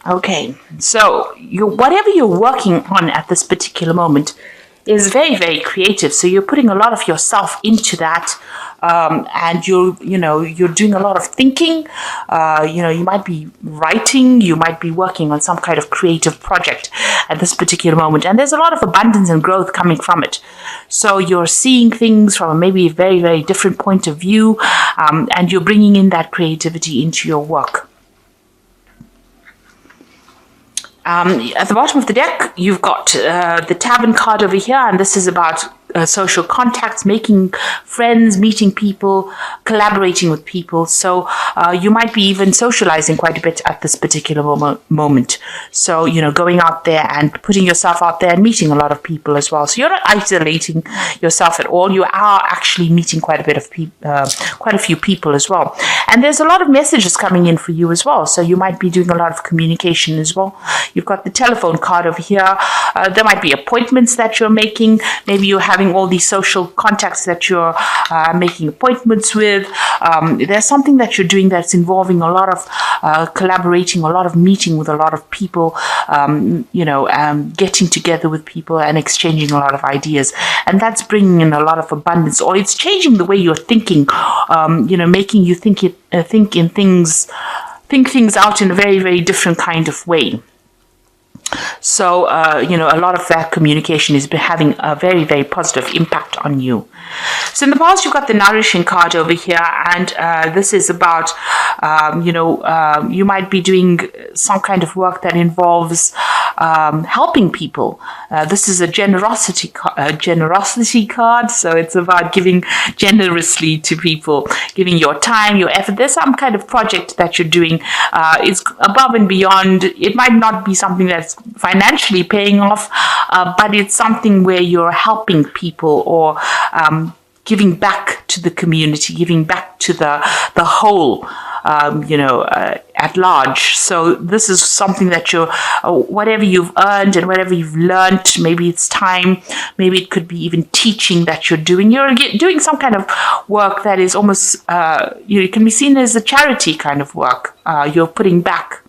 Okay, so whatever you're working on at this particular moment is very, very creative. So you're putting a lot of yourself into that, and you're doing a lot of thinking. You might be writing, you might be working on some kind of creative project at this particular moment, and there's a lot of abundance and growth coming from it. So you're seeing things from a maybe a very, very different point of view, and you're bringing in that creativity into your work. At the bottom of the deck, you've got the Tavern card over here, and this is about social contacts, making friends, meeting people, collaborating with people. So you might be even socializing quite a bit at this particular moment. So, going out there and putting yourself out there and meeting a lot of people as well. So you're not isolating yourself at all. You are actually meeting quite a few people as well. And there's a lot of messages coming in for you as well. So you might be doing a lot of communication as well. You've got the telephone card over here. There might be appointments that you're making. Maybe you're having all these social contacts that you're making appointments with. There's something that you're doing that's involving a lot of collaborating, a lot of meeting with a lot of people, getting together with people and exchanging a lot of ideas. And that's bringing in a lot of abundance, or it's changing the way you're thinking, making you think things out in a very, very different kind of way. So, a lot of that communication is having a very, very positive impact on you. So in the past, you've got the Nourishing card over here, and this is about, you might be doing some kind of work that involves helping people. This is a generosity card, so it's about giving generously to people, giving your time, your effort. There's some kind of project that you're doing. It's above and beyond. It might not be something that's financially paying off, but it's something where you're helping people, or giving back to the community, giving back to the whole, at large. So this is something that you're, whatever you've earned and whatever you've learned, maybe it's time, maybe it could be even teaching that you're doing. You're doing some kind of work that is almost, it can be seen as a charity kind of work. You're putting back.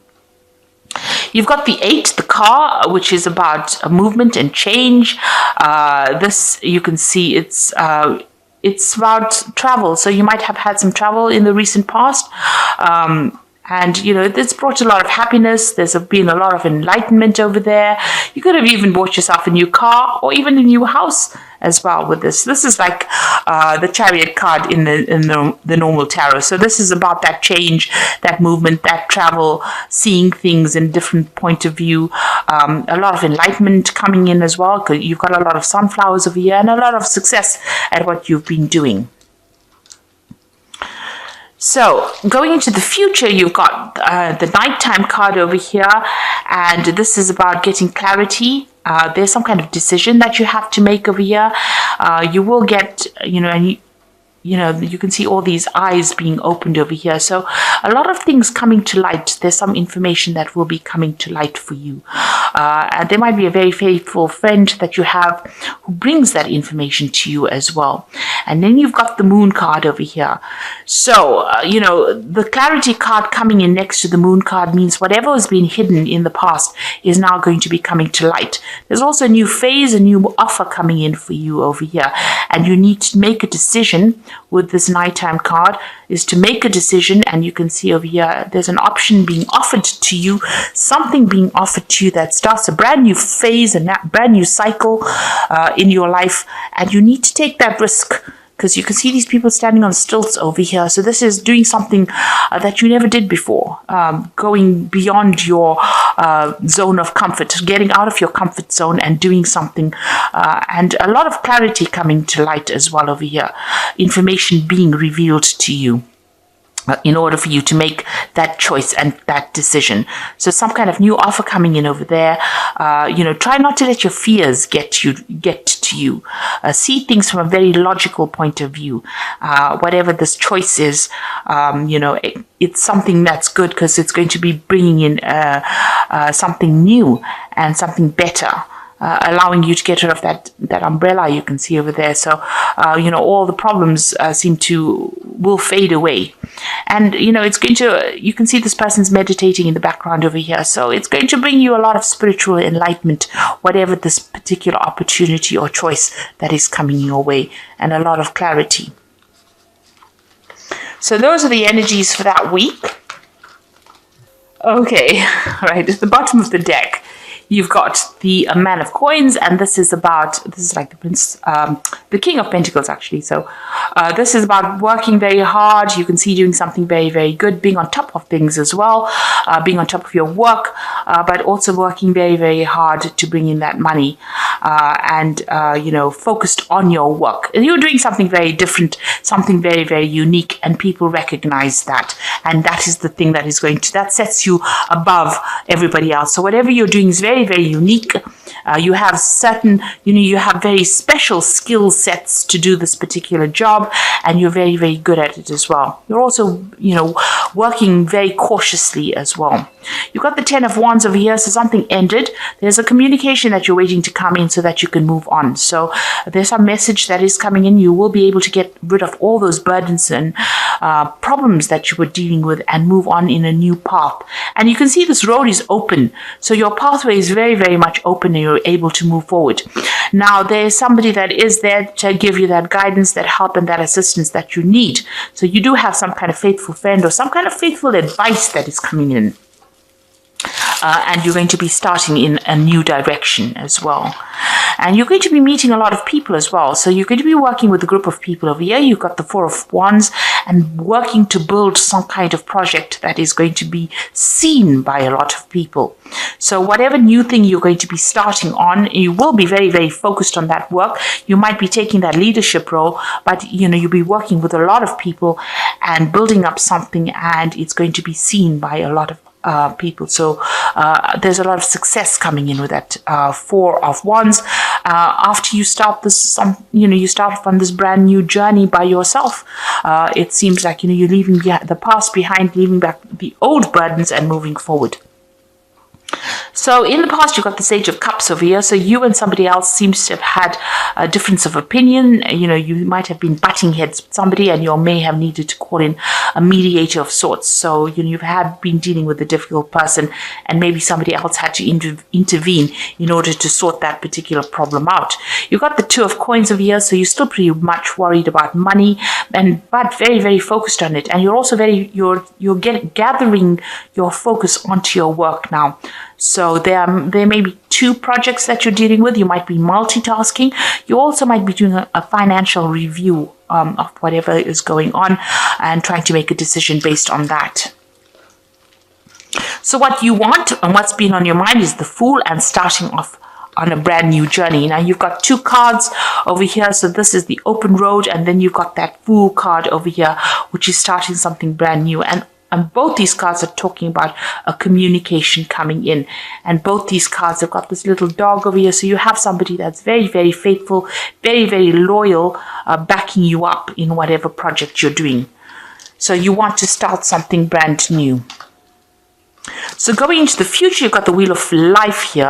You've got the 8, the car, which is about movement and change. This, you can see it's about travel. So you might have had some travel in the recent past. And, it's brought a lot of happiness. There's been a lot of enlightenment over there. You could have even bought yourself a new car or even a new house as well with this. This is like the Chariot card in the normal tarot. So this is about that change, that movement, that travel, seeing things in a different point of view. A lot of enlightenment coming in as well, because you've got a lot of sunflowers over here and a lot of success at what you've been doing. So going into the future, you've got the Nighttime card over here, and this is about getting clarity. There's some kind of decision that you have to make over here. You will get, you can see all these eyes being opened over here. So a lot of things coming to light. There's some information that will be coming to light for you. And there might be a very faithful friend that you have who brings that information to you as well. And then you've got the Moon card over here. So, the Clarity card coming in next to the Moon card means whatever has been hidden in the past is now going to be coming to light. There's also a new phase, a new offer coming in for you over here. And you need to make a decision with this Nighttime card, is to make a decision. And you can see over here, there's an option being offered to you, something being offered to you that starts a brand new phase, a brand new cycle in your life. And you need to take that risk, because you can see these people standing on stilts over here. So this is doing something that you never did before, going beyond your zone of comfort, getting out of your comfort zone and doing something. And a lot of clarity coming to light as well over here. Information being revealed to you in order for you to make that choice and that decision. So some kind of new offer coming in over there. Try not to let your fears get to you. See things from a very logical point of view. Whatever this choice is, it's something that's good, because it's going to be bringing in something new and something better. allowing you to get rid of that umbrella you can see over there. So, all the problems will fade away. And, you can see this person's meditating in the background over here. So it's going to bring you a lot of spiritual enlightenment, whatever this particular opportunity or choice that is coming your way, and a lot of clarity. So those are the energies for that week. Okay, right, at the bottom of the deck, you've got the Man of Coins, and this is like the Prince, the King of Pentacles, actually. So this is about working very hard. You can see doing something very, very good, being on top of things as well, being on top of your work, but also working very, very hard to bring in that money, and focused on your work. You're doing something very different, something very, very unique, and people recognize that. And that is the thing that sets you above everybody else. So whatever you're doing is very, very unique. You have you have very special skill sets to do this particular job, and you're very, very good at it as well. You're also, working very cautiously as well. You've got the 10 of Wands over here, so something ended. There's a communication that you're waiting to come in so that you can move on. So there's a message that is coming in. You will be able to get rid of all those burdens and problems that you were dealing with and move on in a new path. And you can see this road is open. So your pathway is very, very much open, and you're able to move forward. Now, there's somebody that is there to give you that guidance, that help, and that assistance that you need. So you do have some kind of faithful friend or some kind of faithful advice that is coming in. And you're going to be starting in a new direction as well. And you're going to be meeting a lot of people as well. So you're going to be working with a group of people over here. You've got the 4 of Wands, and working to build some kind of project that is going to be seen by a lot of people. So whatever new thing you're going to be starting on, you will be very, very focused on that work. You might be taking that leadership role, but you'll be working with a lot of people and building up something, and it's going to be seen by a lot of people. So there's a lot of success coming in with that 4 of Wands. After you start you start off on this brand new journey by yourself. It seems like you're leaving the past behind, leaving back the old burdens, and moving forward. So in the past, you've got the Sage of Cups over here. So you and somebody else seems to have had a difference of opinion. You might have been butting heads with somebody, and you may have needed to call in a mediator of sorts. So you've been dealing with a difficult person, and maybe somebody else had to intervene in order to sort that particular problem out. You've got the 2 of Coins over here. So you're still pretty much worried about money, but very, very focused on it. And you're also gathering your focus onto your work now. So there may be 2 projects that you're dealing with. You might be multitasking. You also might be doing a financial review of whatever is going on and trying to make a decision based on that. So what you want and what's been on your mind is the Fool and starting off on a brand new journey. Now you've got 2 cards over here. So this is the open road, and then you've got that Fool card over here, which is starting something brand new. And both these cards are talking about a communication coming in. And both these cards have got this little dog over here. So you have somebody that's very, very faithful, very, very loyal, backing you up in whatever project you're doing. So you want to start something brand new. So going into the future, you've got the Wheel of Life here.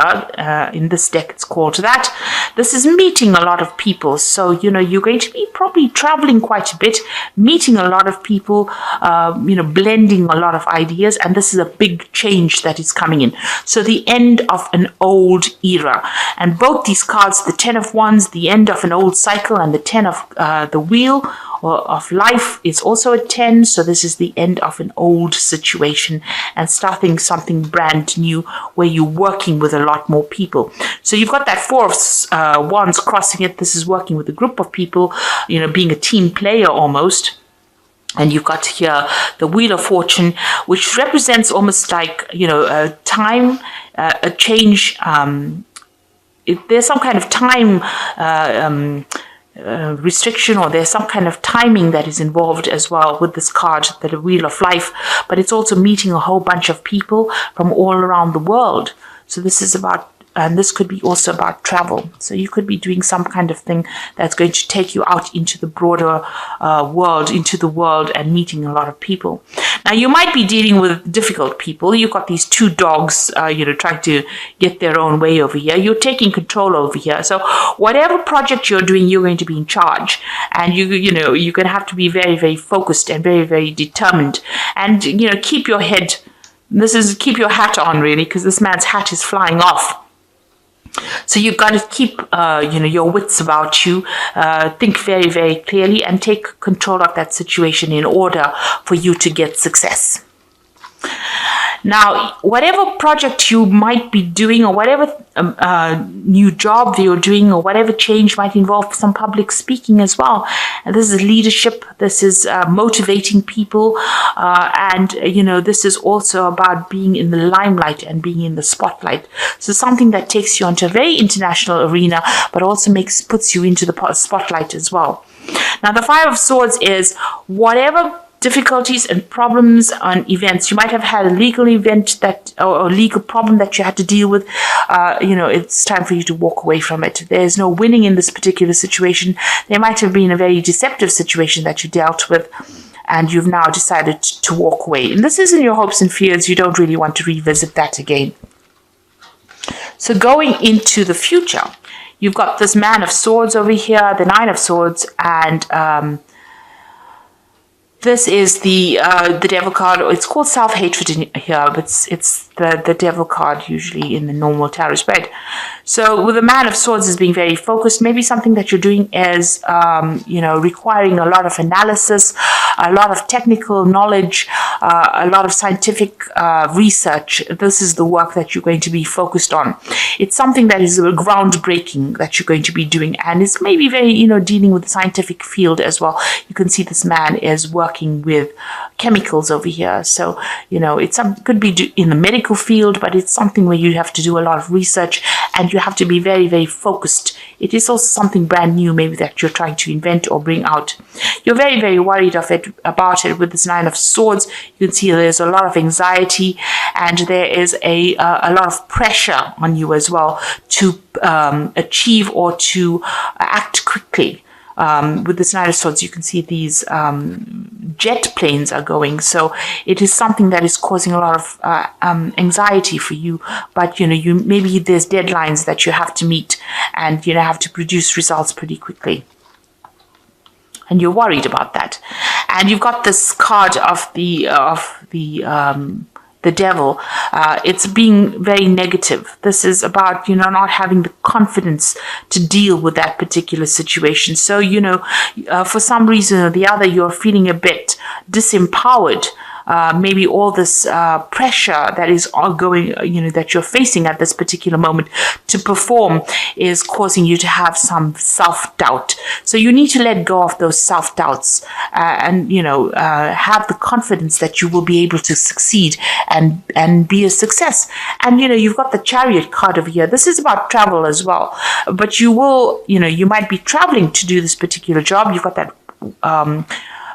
In this deck, it's called that. This is meeting a lot of people. So, you're going to be probably traveling quite a bit, meeting a lot of people, blending a lot of ideas. And this is a big change that is coming in. So the end of an old era. And both these cards, the 10 of Wands, the end of an old cycle, and the 10 of the Wheel of Life is also a 10. So this is the end of an old situation and starting something brand new where you're working with a lot more people. So you've got that 4 of Wands crossing it. This is working with a group of people, being a team player almost. And you've got here the Wheel of Fortune, which represents almost like, a time, a change. If there's some kind of time restriction, or there's some kind of timing that is involved as well with this card, the Wheel of Life, but it's also meeting a whole bunch of people from all around the world. So this is about and this could be also about travel. So you could be doing some kind of thing that's going to take you out into the broader world, into the world, and meeting a lot of people. Now, you might be dealing with difficult people. You've got these two dogs, trying to get their own way over here. You're taking control over here. So whatever project you're doing, you're going to be in charge, and you're going to have to be very, very focused and very, very determined, and keep your head. Keep your hat on, really, because this man's hat is flying off. So you've got to keep, your wits about you, think very, very clearly, and take control of that situation in order for you to get success. Now, whatever project you might be doing, or whatever new job you're doing, or whatever change might involve some public speaking as well. And this is leadership. This is motivating people. And this is also about being in the limelight and being in the spotlight. So something that takes you onto a very international arena, but also puts you into the spotlight as well. Now, the Five of Swords is whatever difficulties and problems and events. You might have had a legal event or a legal problem that you had to deal with. It's time for you to walk away from it. There's no winning in this particular situation. There might have been a very deceptive situation that you dealt with, and you've now decided to walk away. And this isn't your hopes and fears. You don't really want to revisit that again. So going into the future, you've got this Man of Swords over here, the Nine of Swords, and this is the Devil card. It's called self-hatred in here, but it's the Devil card usually in the normal tarot spread. So with the Man of Swords is being very focused. Maybe something that you're doing is, requiring a lot of analysis, a lot of technical knowledge, a lot of scientific research. This is the work that you're going to be focused on. It's something that is groundbreaking that you're going to be doing, and it's maybe very, dealing with the scientific field as well. You can see this man is working with chemicals over here. So, could be in the medical field, but it's something where you have to do a lot of research and you have to be very, very focused. It is also something brand new, maybe that you're trying to invent or bring out. You're very, very worried about it with this Nine of Swords. You can see there's a lot of anxiety, and there is a lot of pressure on you as well to achieve or to act quickly. With this Nine of Swords, you can see these jet planes are going. So it is something that is causing a lot of anxiety for you. But, maybe there's deadlines that you have to meet, and, have to produce results pretty quickly. And you're worried about that. And you've got this card of the Devil. It's being very negative. This is about, not having the confidence to deal with that particular situation. So, for some reason or the other, you're feeling a bit disempowered. Maybe all this pressure that is ongoing, that you're facing at this particular moment to perform is causing you to have some self-doubt. So you need to let go of those self-doubts and have the confidence that you will be able to succeed and be a success. And, you've got the Chariot card over here. This is about travel as well. But you will, you might be traveling to do this particular job. You've got that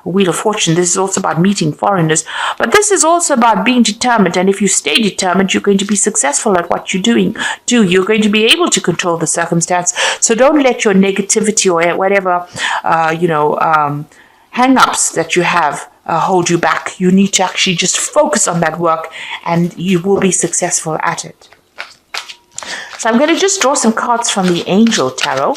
Wheel of Fortune. This is also about meeting foreigners, but this is also about being determined. And if you stay determined, you're going to be successful at what you're doing. You're going to be able to control the circumstance. So don't let your negativity or whatever, hang-ups that you have hold you back. You need to actually just focus on that work, and you will be successful at it. So I'm going to just draw some cards from the Angel Tarot.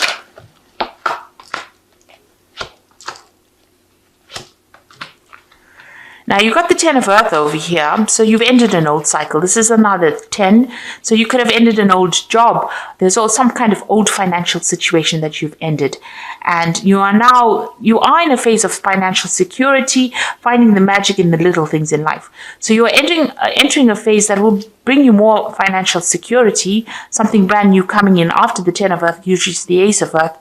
Now, you've got the Ten of Earth over here. So you've ended an old cycle. This is another 10. So you could have ended an old job. There's also some kind of old financial situation that you've ended. And you are in a phase of financial security, finding the magic in the little things in life. So you're entering a phase that will bring you more financial security, something brand new coming in after the Ten of Earth, usually is the Ace of Earth,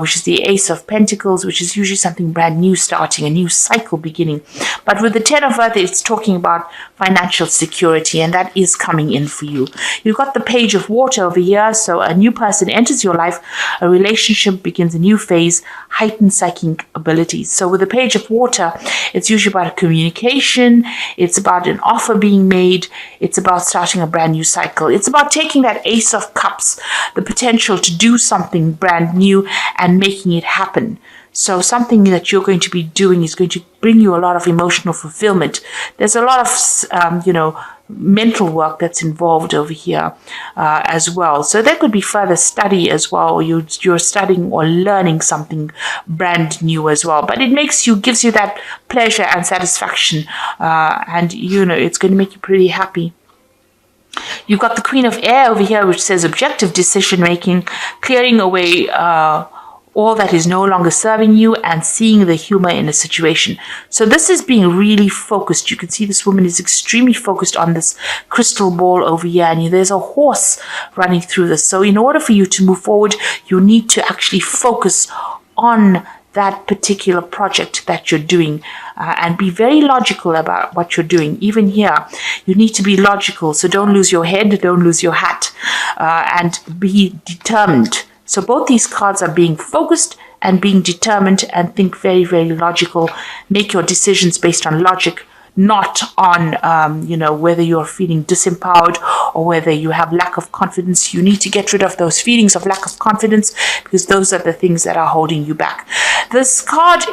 which is the Ace of Pentacles, which is usually something brand new starting, a new cycle beginning. But with the Ten of Earth, it's talking about financial security, and that is coming in for you. You've got the Page of Water over here, so a new person enters your life, a relationship begins a new phase, heightened psychic abilities. So with the Page of Water, it's usually about communication, it's about an offer being made, it's about about starting a brand new cycle. It's about taking that Ace of Cups, the potential to do something brand new and making it happen. So something that you're going to be doing is going to bring you a lot of emotional fulfillment. There's a lot of, mental work that's involved over here as well. So there could be further study as well. You're studying or learning something brand new as well. But it gives you that pleasure and satisfaction. And, it's going to make you pretty happy. You've got the Queen of Air over here, which says objective decision making, clearing away all that is no longer serving you and seeing the humor in a situation. So this is being really focused. You can see this woman is extremely focused on this crystal ball over here, and there's a horse running through this. So in order for you to move forward, you need to actually focus on that particular project that you're doing and be very logical about what you're doing. Even here, you need to be logical. So don't lose your head, don't lose your hat, and be determined. So both these cards are being focused and being determined, and think very, very logical. Make your decisions based on logic, not on, whether you're feeling disempowered or whether you have lack of confidence. You need to get rid of those feelings of lack of confidence, because those are the things that are holding you back. This card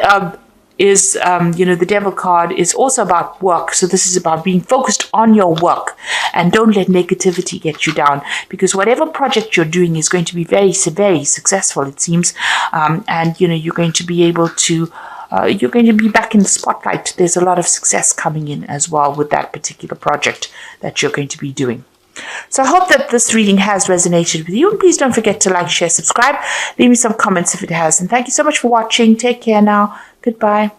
is, the Devil card is also about work. So this is about being focused on your work, and don't let negativity get you down, because whatever project you're doing is going to be very, very successful, it seems. And, you're going to be able to, you're going to be back in the spotlight. There's a lot of success coming in as well with that particular project that you're going to be doing. So I hope that this reading has resonated with you. And please don't forget to like, share, subscribe. Leave me some comments if it has. And thank you so much for watching. Take care now. Goodbye.